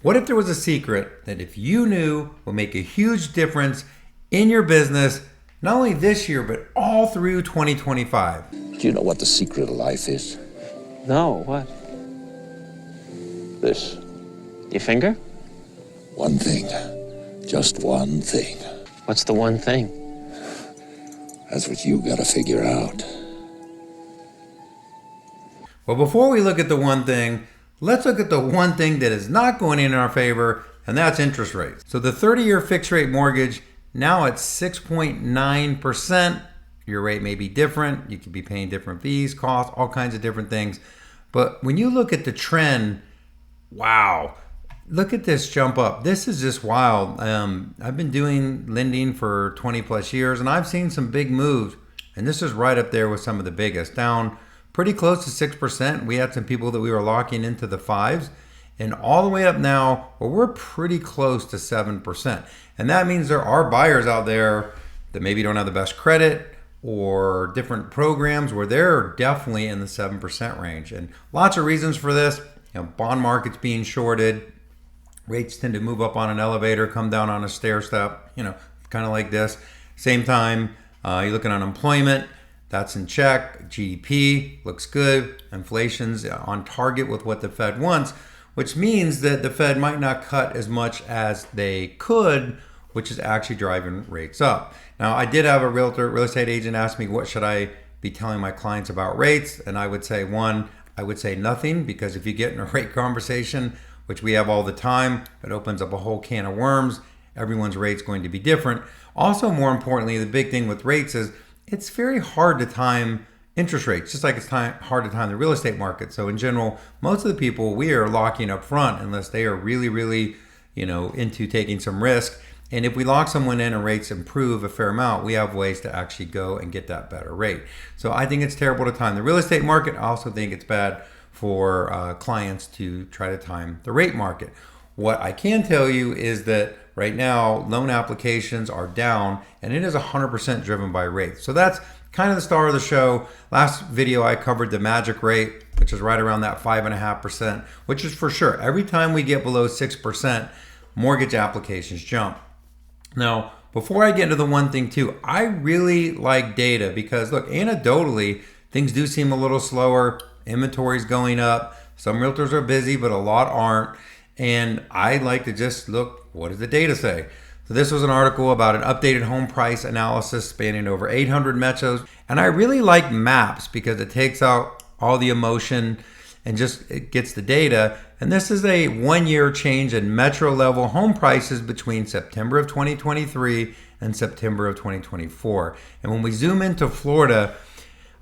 What if there was a secret that if you knew would make a huge difference in your business, not only this year, but all through 2025? Do you know what the secret of life is? No, what? This. Your finger? One thing. Just one thing. What's the one thing? That's what you gotta figure out. Well, before we look at the one thing, let's look at the one thing that is not going in our favor, and that's interest rates. So the 30-year fixed rate mortgage, now at 6.9%. Your rate may be different. You could be paying different fees, costs, all kinds of different things. But when you look at the trend, wow, look at this jump up. This is just wild. I've been doing lending for 20 plus years, and I've seen some big moves. And this is right up there with some of the biggest, down pretty close to 6%. We had some people that we were locking into the fives, and all the way up now, well, we're pretty close to 7%. And that means there are buyers out there that maybe don't have the best credit or different programs where they're definitely in the 7% range. And lots of reasons for this. Bond market's being shorted. Rates tend to move up on an elevator, come down on a stair step, kind of like this. Same time, you're looking at unemployment. That's in check. GDP looks good. Inflation's on target with what the Fed wants, which means that the Fed might not cut as much as they could, which is actually driving rates up. Now, I did have a real estate agent ask me, what should I be telling my clients about rates? And I would say, I would say nothing, because if you get in a rate conversation, which we have all the time, it opens up a whole can of worms. Everyone's rate's going to be different. Also, more importantly, the big thing with rates is it's very hard to time interest rates, just like it's hard to time the real estate market. So in general, most of the people we are locking up front unless they are really, really, into taking some risk. And if we lock someone in and rates improve a fair amount, we have ways to actually go and get that better rate. So I think it's terrible to time the real estate market. I also think it's bad for clients to try to time the rate market. What I can tell you is that right now, loan applications are down, and it is 100% driven by rates. So that's kind of the star of the show. Last video, I covered the magic rate, which is right around that 5.5%, which is for sure. Every time we get below 6%, mortgage applications jump. Now, before I get into the one thing too, I really like data because look, anecdotally, things do seem a little slower. Inventory's going up. Some realtors are busy, but a lot aren't. And I like to just look, what does the data say? So this was an article about an updated home price analysis spanning over 800 metros. And I really like maps because it takes out all the emotion and just it gets the data. And this is a 1-year change in metro level home prices between September of 2023 and September of 2024. And when we zoom into Florida,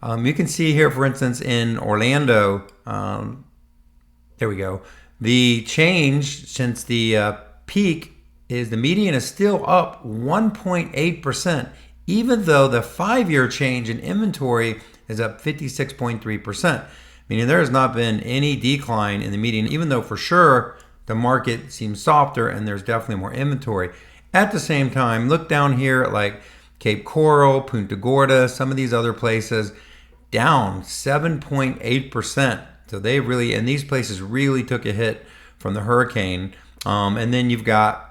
you can see here, for instance, in Orlando, there we go. The change since the peak is the median is still up 1.8%, even though the 5-year change in inventory is up 56.3%, meaning there has not been any decline in the median, even though for sure the market seems softer and there's definitely more inventory. At the same time, look down here at like Cape Coral, Punta Gorda, some of these other places, down 7.8%. So they really, and these places really took a hit from the hurricane. And then you've got,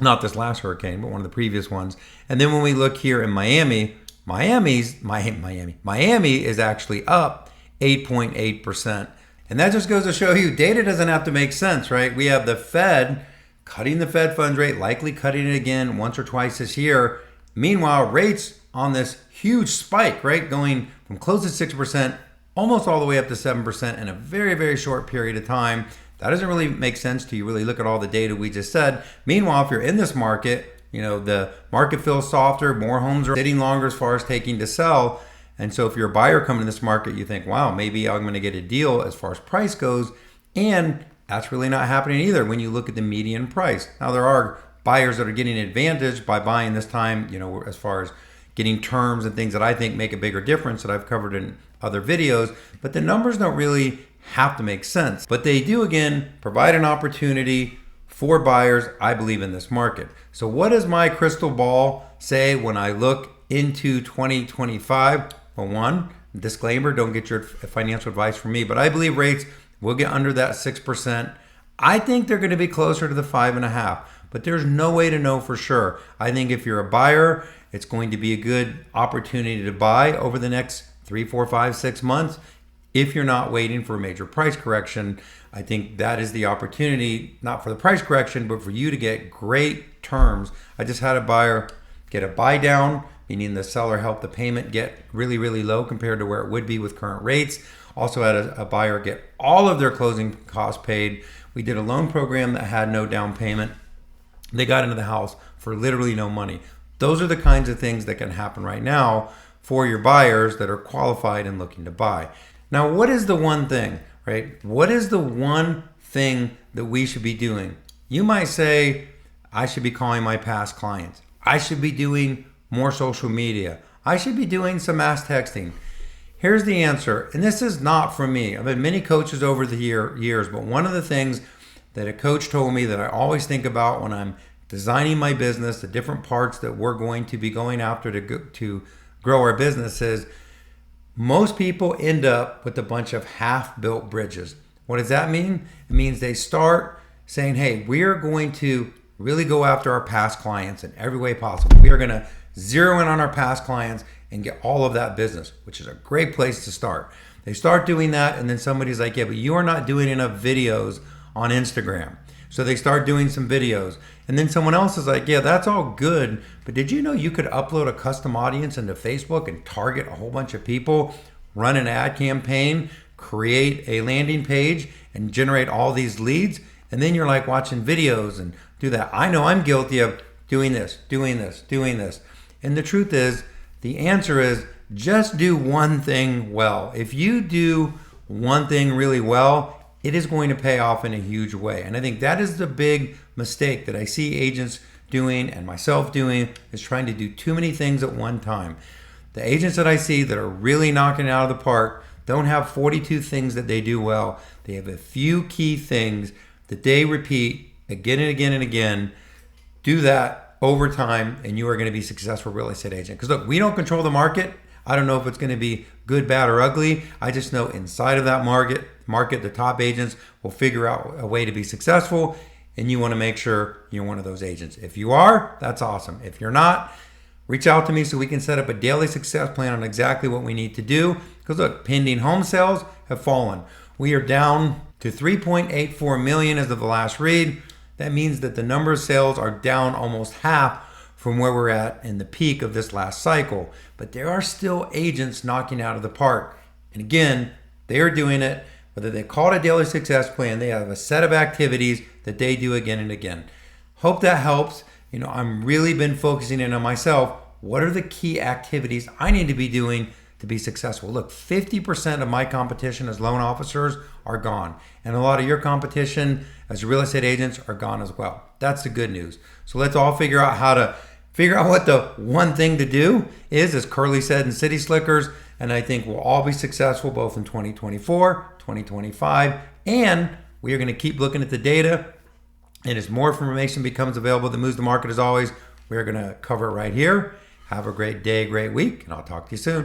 not this last hurricane, but one of the previous ones. And then when we look here in Miami, Miami is actually up 8.8%. And that just goes to show you data doesn't have to make sense, right? We have the Fed cutting the Fed funds rate, likely cutting it again once or twice this year. Meanwhile, rates on this huge spike, right? Going from close to 6%, almost all the way up to 7% in a very, very short period of time. That doesn't really make sense to you. Really look at all the data we just said. Meanwhile, if you're in this market, the market feels softer, more homes are sitting longer as far as taking to sell. And so if you're a buyer coming to this market, you think, wow, maybe I'm going to get a deal as far as price goes. And that's really not happening either when you look at the median price. Now, there are buyers that are getting advantage by buying this time, as far as getting terms and things that I think make a bigger difference that I've covered in other videos, but the numbers don't really have to make sense. But they do, again, provide an opportunity for buyers, I believe, in this market. So what does my crystal ball say when I look into 2025? Well, one, disclaimer, don't get your financial advice from me, but I believe rates will get under that 6%. I think they're going to be closer to the 5.5, but there's no way to know for sure. I think if you're a buyer, it's going to be a good opportunity to buy over the next 3, 4, 5, 6 months. If you're not waiting for a major price correction, I think that is the opportunity, not for the price correction, but for you to get great terms. I just had a buyer get a buy down, meaning the seller helped the payment get really, really low compared to where it would be with current rates. Also had a buyer get all of their closing costs paid. We did a loan program that had no down payment. They got into the house for literally no money. Those are the kinds of things that can happen right now for your buyers that are qualified and looking to buy. Now, what is the one thing, right? What is the one thing that we should be doing? You might say, I should be calling my past clients. I should be doing more social media. I should be doing some mass texting. Here's the answer, and this is not from me. I've had many coaches over the years, but one of the things that a coach told me that I always think about when I'm designing my business, the different parts that we're going to be going after to grow our business is, most people end up with a bunch of half-built bridges. What does that mean? It means they start saying, hey, we are going to really go after our past clients in every way possible. We are going to zero in on our past clients and get all of that business, which is a great place to start. They start doing that, and then somebody's like, yeah, but you are not doing enough videos on Instagram. So they start doing some videos. And then someone else is like, yeah, that's all good, but did you know you could upload a custom audience into Facebook and target a whole bunch of people, run an ad campaign, create a landing page, and generate all these leads? And then you're like watching videos and do that. I know I'm guilty of doing this. And the truth is, the answer is just do one thing well. If you do one thing really well, it is going to pay off in a huge way. And I think that is the big mistake that I see agents doing and myself doing, is trying to do too many things at one time. The agents that I see that are really knocking it out of the park don't have 42 things that they do well. They have a few key things that they repeat again and again and again. Do that over time, and you are going to be a successful real estate agent. Because look, we don't control the market. I don't know if it's going to be good, bad, or ugly. I just know inside of that market, the top agents will figure out a way to be successful, and you want to make sure you're one of those agents. If you are, that's awesome. If you're not, reach out to me so we can set up a daily success plan on exactly what we need to do. Because look, pending home sales have fallen. We are down to 3.84 million as of the last read. That means that the number of sales are down almost half from where we're at in the peak of this last cycle. But there are still agents knocking out of the park. And again, they are doing it. Whether they call it a daily success plan, they have a set of activities that they do again and again. Hope that helps. I'm really been focusing in on myself. What are the key activities I need to be doing to be successful? Look, 50% of my competition as loan officers are gone. And a lot of your competition as real estate agents are gone as well. That's the good news. So let's all figure out what the one thing to do is, as Curly said in City Slickers. And I think we'll all be successful both in 2024, 2025, and we are going to keep looking at the data. And as more information becomes available that moves the market, as always, we're going to cover it right here. Have a great day, great week, and I'll talk to you soon.